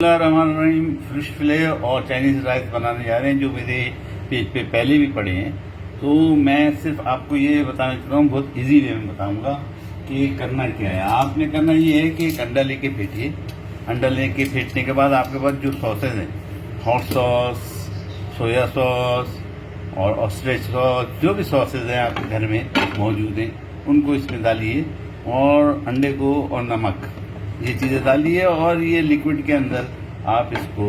रहीम fish फिले और Chinese rice बनाने जा रहे हैं, जो मेरे पेज पे पहले भी पड़े हैं। तो मैं सिर्फ आपको ये बताना चाहता हूँ, बहुत इजी वे में बताऊंगा कि करना क्या है। आपने करना ये है कि एक अंडा लेके फेंटिए। अंडा लेके फेंटने के बाद आपके पास जो सॉसेज हैं, हॉट सॉस, सोया सॉस और ऑस्ट्रिच सॉस, जो भी सॉसेज हैं आपके घर में मौजूद हैं, उनको इसमें डालिए और अंडे को और नमक, ये चीज़ें डालिए और ये लिक्विड के अंदर आप इसको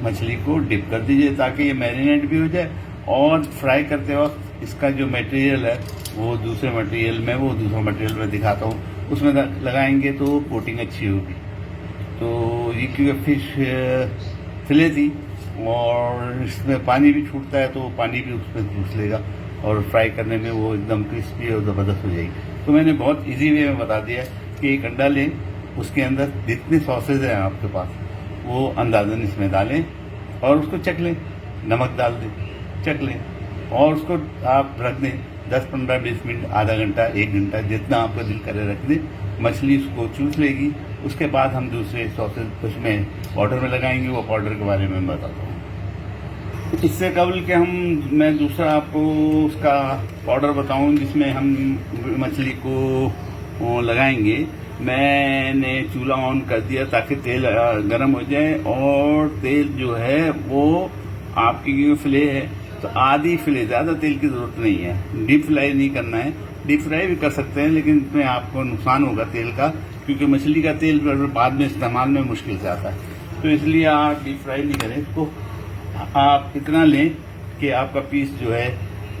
मछली को डिप कर दीजिए ताकि ये मैरिनेट भी हो जाए। और फ्राई करते वक्त इसका जो मटेरियल है वो दूसरे मटेरियल में, वो दूसरा मटेरियल में दिखाता हूँ, उसमें लगाएंगे तो कोटिंग अच्छी होगी। तो ये क्योंकि फिश फिले थी और इसमें पानी भी छूटता है, तो वो पानी भी उसमें चूस लेगा और फ्राई करने में वो एकदम क्रिस्पी और ज़बरदस्त हो जाएगी। तो मैंने बहुत इजी वे में बता दिया कि एक अंडा लें, उसके अंदर जितने सॉसेज हैं आपके पास वो अंदाजन इसमें डालें और उसको चख लें, नमक डाल दें, चख लें और उसको आप रख दें 10-15-20 मिनट, आधा घंटा, 1 घंटा, जितना आपका दिल करे रख दें। मछली उसको चूस लेगी। उसके बाद हम दूसरे सॉसेज उसमें पाउडर में लगाएंगे, वो पाउडर के बारे में मैं बताता हूँ। इससे कबल के मैं दूसरा आपको उसका पाउडर बताऊँ जिसमें हम मछली को लगाएंगे। मैंने चूल्हा ऑन कर दिया ताकि तेल गर्म हो जाए और तेल जो है वो आपकी फिले है तो आधी फिले, ज़्यादा तेल की ज़रूरत नहीं है। डीप फ्राई नहीं करना है, डीप फ्राई भी कर सकते हैं लेकिन इसमें आपको नुकसान होगा तेल का, क्योंकि मछली का तेल बाद में इस्तेमाल में मुश्किल से आता है। तो इसलिए आप डीप फ्राई नहीं करें इसको। आप इतना लें कि आपका पीस जो है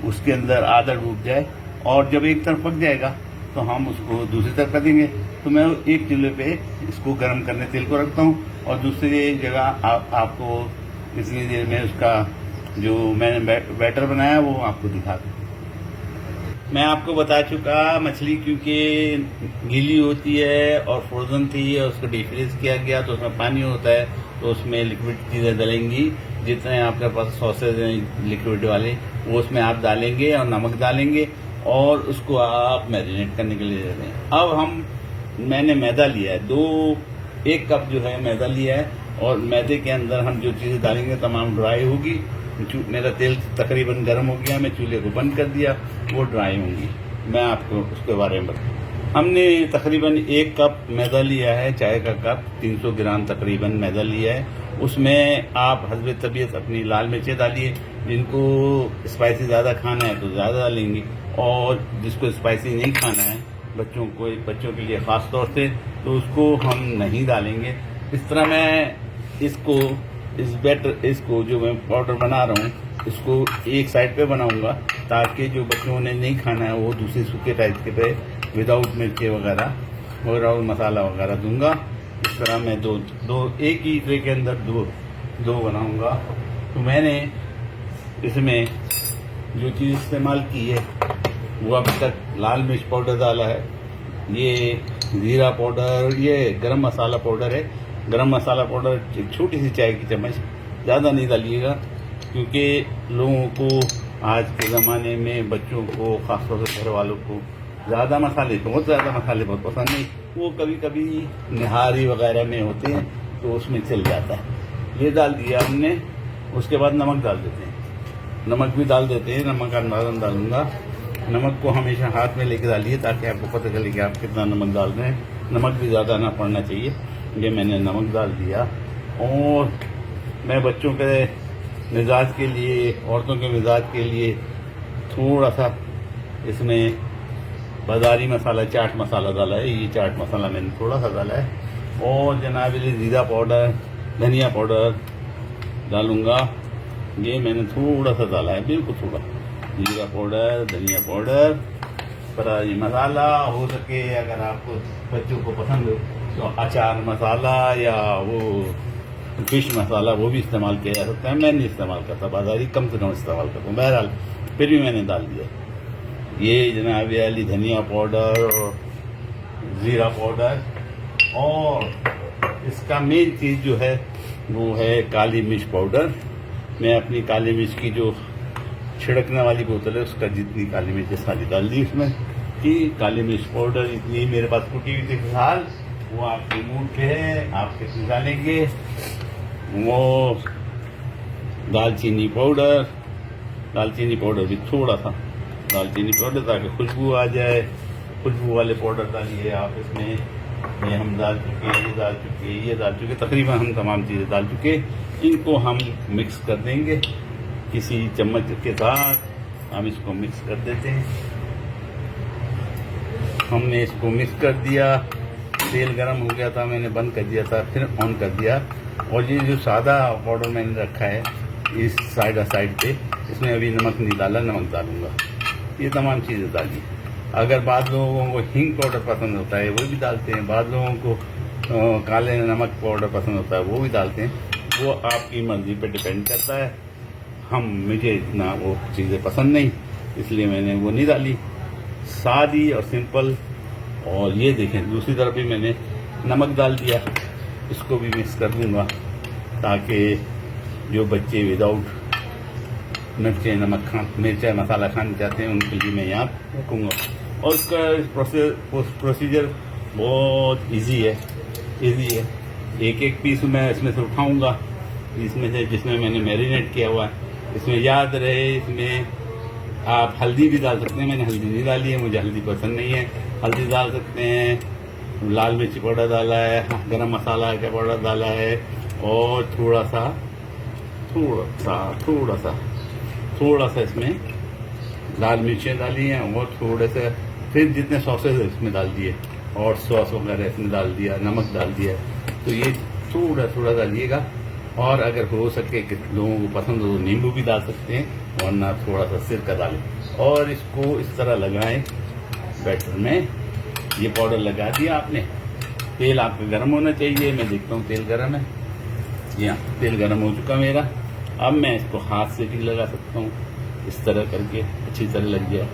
उसके अंदर आधा डूब जाए और जब एक तरफ पक जाएगा तो हम उसको दूसरी तरफ कर देंगे। तो मैं एक चूल्हे पे इसको गर्म करने तेल को रखता हूँ और दूसरी जगह आपको इतनी देर में उसका जो मैंने बैटर बनाया वो आपको दिखा दूँ। मैं आपको बता चुका, मछली क्योंकि गीली होती है और फ्रोजन थी और उसको डिफ्रीज किया गया तो उसमें पानी होता है, तो उसमें लिक्विड चीज़ें डलेंगी। जितने आपके पास सॉसेज हैं लिक्विड वाले वो उसमें आप डालेंगे और नमक डालेंगे और उसको आप मैरिनेट करने के लिए दे दें। अब मैंने मैदा लिया है, 1 कप जो है मैदा लिया है और मैदे के अंदर हम जो चीज़ें डालेंगे तमाम ड्राई होगी। मेरा तेल तकरीबन गर्म हो गया, मैं चूल्हे को बंद कर दिया, वो ड्राई होंगी। मैं आपको उसके बारे में बताऊँ। हमने तकरीबन 1 कप मैदा लिया है, चाय का कप, 300 ग्राम तकरीबन मैदा लिया है। उसमें आप हस्बे तबीयत अपनी लाल मिर्चें डालिए, जिनको स्पाइसी ज़्यादा खाना है तो ज़्यादा डालेंगे और जिसको स्पाइसी नहीं खाना है, बच्चों के लिए ख़ास तौर से, तो उसको हम नहीं डालेंगे। इस तरह मैं इसको जो मैं पाउडर बना रहा हूँ इसको एक साइड पे बनाऊंगा ताकि जो बच्चों ने नहीं खाना है वो दूसरे सूखे टाइप के पे विदाउट मिर्ची वगैरह और मसाला वगैरह दूंगा। इस तरह मैं एक ही ट्रे के अंदर दो बनाऊंगा। तो मैंने इसमें जो चीज़ इस्तेमाल की है वो अभी तक लाल मिर्च पाउडर डाला है, ये जीरा पाउडर, ये गरम मसाला पाउडर है। गरम मसाला पाउडर एक छोटी सी चाय की चम्मच, ज़्यादा नहीं डालिएगा क्योंकि लोगों को आज के ज़माने में, बच्चों को, ख़ासतौर से घर वालों को ज़्यादा मसाले बहुत पसंद नहीं। वो कभी कभी निहारी वगैरह में होते हैं तो उसमें चल जाता है। ये डाल दिया हमने। उसके बाद नमक डाल देते हैं, नमक भी डाल देते हैं। नमक का अंदाज़ा डालूंगा। नमक को हमेशा हाथ में लेके डालिए ताकि आपको पता चले कि आप कितना नमक डाल रहे हैं। नमक भी ज़्यादा ना पड़ना चाहिए। ये मैंने नमक डाल दिया और मैं बच्चों के मिजाज के लिए, औरतों के मिजाज के लिए थोड़ा सा इसमें बाज़ारी मसाला, चाट मसाला डाला है। ये चाट मसाला मैंने थोड़ा सा डाला है और जनाब जीरा पाउडर, धनिया पाउडर डालूंगा। ये मैंने थोड़ा सा डाला है, बिल्कुल थोड़ा। जीरा पाउडर, धनिया पाउडर, फरारी मसाला, हो सके अगर आपको बच्चों को पसंद हो तो अचार मसाला या वो फिश मसाला वो भी इस्तेमाल किया जा सकता है। मैं नहीं इस्तेमाल करता, बाज़ारी कम से कम इस्तेमाल करता हूँ। बहरहाल फिर भी मैंने डाल दिया। ये जनाब वाली धनिया पाउडर और ज़ीरा पाउडर और इसका मेन चीज़ जो है वो है काली मिर्च पाउडर। मैं अपनी काली मिर्च की जो छिड़कने वाली बोतल है उसका जितनी काली मिर्च सारी डाल दी उसमें कि काली मिर्च पाउडर इतनी मेरे पास कुटी हुई थी फिलहाल। वो आपके मूड पे है, आप कितनी डालेंगे। वो दालचीनी पाउडर भी थोड़ा सा दालचीनी पाउडर, ताकि खुशबू आ जाए। खुशबू वाले पाउडर डालिए आप इसमें। ये हम डाल चुके, ये डाल चुके, तकरीबन हम तमाम चीज़ें डाल चुके। इनको हम मिक्स कर देंगे किसी चम्मच के साथ। हम इसको मिक्स कर देते हैं। हमने इसको मिक्स कर दिया। तेल गरम हो गया था, मैंने बंद कर दिया था, फिर ऑन कर दिया। और ये जो सादा पाउडर मैंने रखा है इस साइड पे, इसमें अभी नमक नहीं डाला, नमक डालूंगा। ये तमाम चीज़ें डाली। अगर बाद लोगों को हींग पाउडर पसंद होता है वो भी डालते हैं, बाद लोगों को काले नमक पाउडर पसंद होता है वो भी डालते हैं। वो आपकी मर्ज़ी पे डिपेंड करता है। मुझे इतना वो चीज़ें पसंद नहीं, इसलिए मैंने वो नहीं डाली, सादी और सिंपल। और ये देखें, दूसरी तरफ भी मैंने नमक डाल दिया। इसको भी मिक्स कर दूंगा, ताकि जो बच्चे विदाउट मिर्च मसाला खाना चाहते हैं उनके लिए मैं यहाँ रखूँगा। और उसका प्रोसीजर बहुत इजी है। एक एक पीस मैं इसमें से उठाऊँगा, जिसमें मैंने मैरिनेट किया हुआ है। इसमें याद रहे, इसमें आप हल्दी भी डाल सकते हैं। मैंने हल्दी नहीं डाली है, मुझे हल्दी पसंद नहीं है। हल्दी डाल सकते हैं, लाल मिर्ची पाउडर डाला है, गरम मसाला का पाउडर डाला है, और थोड़ा सा इसमें लाल मिर्चें डाली हैं, और थोड़े से फिर जितने सॉसेज इसमें डाल दिए, और सॉस वगैरह इसमें डाल दिया, नमक डाल दिया। तो ये थोड़ा डालिएगा। और अगर हो सके कि लोगों को पसंद हो तो नींबू भी डाल सकते हैं, वरना थोड़ा सा सिरका डालें। और इसको इस तरह लगाएं बैटर में। ये पाउडर लगा दिया आपने। तेल आपका गर्म होना चाहिए। मैं देखता हूँ तेल गर्म है। जी हाँ, तेल गर्म हो चुका मेरा। अब मैं इसको हाथ से भी लगा सकता हूँ, इस तरह करके अच्छी तरह लग गया।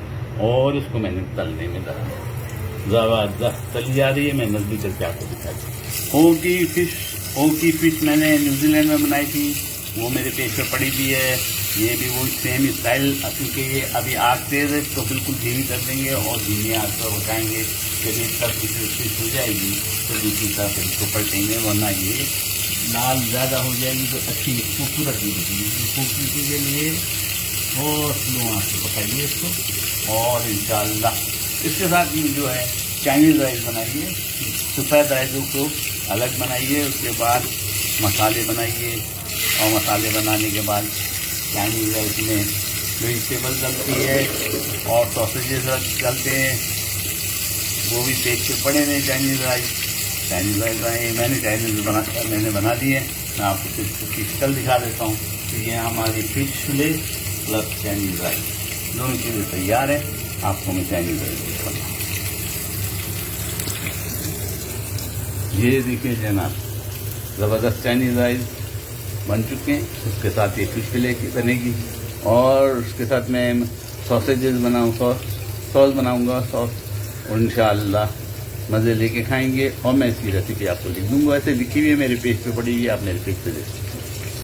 और इसको मैंने तलने में डाला, ज़बरदस्त तली जा रही है। मैं नजदीक करके आपको दिखा दूँ। ओकी फिश मैंने न्यूजीलैंड में बनाई थी, वो मेरे पेज पर पड़ी भी है। ये भी वो सेम स्टाइल, क्योंकि ये अभी आग तेज है तो बिल्कुल धीमी कर देंगे और धीमी आग पर पकाएंगे। जब एक तरफ फिश हो जाएगी तो दूसरी तरफ इसको पलटेंगे, वरना ये लाल ज़्यादा हो जाएगी तो अच्छी खूबसूरत नहीं दिखेगी। खूबसूरती के लिए बहुत स्लो आँच से पकाइए इसको। और इंशाल्लाह इसके साथ जो है चाइनीज़ राइस बनाइए। सफ़ेद राइसों को अलग बनाइए, उसके बाद मसाले बनाइए, और मसाले बनाने के बाद चाइनीज़ राइस में वेजिटेबल डलती है और सॉसेजेस डलते हैं, वो भी पेज पे पड़े हैं। चाइनीज़ राइस बनाए, मैंने बना दिए। मैं आपको सिर्फ कल दिखा देता हूँ कि ये हमारी फिश फिले प्लस चाइनीज़ राइस दोनों चीज़ें तैयार है। आपको मैं चाइनीज़ राइस दिखाऊँ। ये देखिए जनाब, ज़बरदस्त चाइनीज़ राइस बन चुके हैं। उसके साथ ये फिश फिले की बनेगी, और उसके साथ मैं सॉसेजेस सॉस बनाऊंगा और इंशाअल्लाह मज़े लेके खाएंगे। और मैं इसकी रेसिपी आपको लिख दूंगा, ऐसे लिखी हुई है मेरे पेज पे पड़ी हुई है, आप मेरे पेज पे देख सकते हैं।